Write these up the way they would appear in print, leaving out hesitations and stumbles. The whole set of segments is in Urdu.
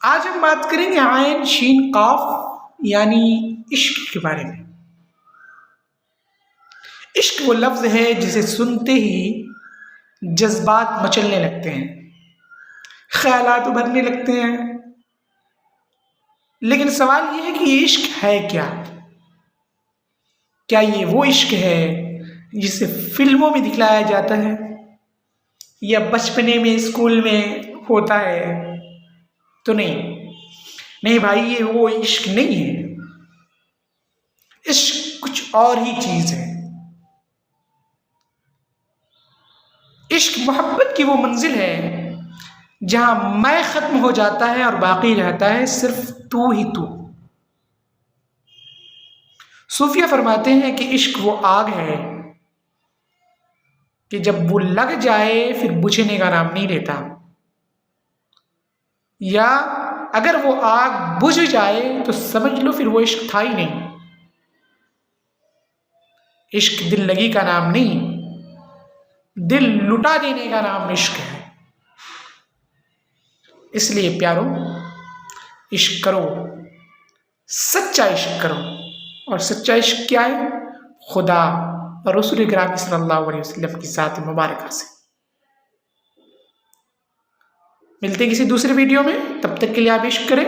آج ہم بات کریں گے عین شین قاف یعنی عشق کے بارے میں۔ عشق وہ لفظ ہے جسے سنتے ہی جذبات مچلنے لگتے ہیں، خیالات ابھرنے لگتے ہیں۔ لیکن سوال یہ ہے کہ یہ عشق ہے کیا؟ کیا یہ وہ عشق ہے جسے فلموں میں دکھلایا جاتا ہے یا بچپنے میں اسکول میں ہوتا ہے؟ تو نہیں بھائی، یہ وہ عشق نہیں ہے۔ عشق کچھ اور ہی چیز ہے۔ عشق محبت کی وہ منزل ہے جہاں میں ختم ہو جاتا ہے اور باقی رہتا ہے صرف تو ہی تو۔ صوفیہ فرماتے ہیں کہ عشق وہ آگ ہے کہ جب وہ لگ جائے پھر بجھنے کا نام نہیں لیتا، یا اگر وہ آگ بجھ جائے تو سمجھ لو پھر وہ عشق تھا ہی نہیں۔ عشق دل لگی کا نام نہیں، دل لٹا دینے کا نام عشق ہے۔ اس لیے پیارو، عشق کرو، سچا عشق کرو۔ اور سچا عشق کیا ہے؟ خدا اور رسول گرامی صلی اللہ علیہ وسلم کی ذات مبارکہ سے۔ ملتے ہیں کسی دوسرے ویڈیو میں، تب تک کے لیے آپ عشق کریں،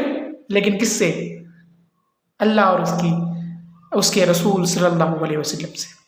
لیکن کس سے؟ اللہ اور اس کے رسول صلی اللہ علیہ وسلم سے۔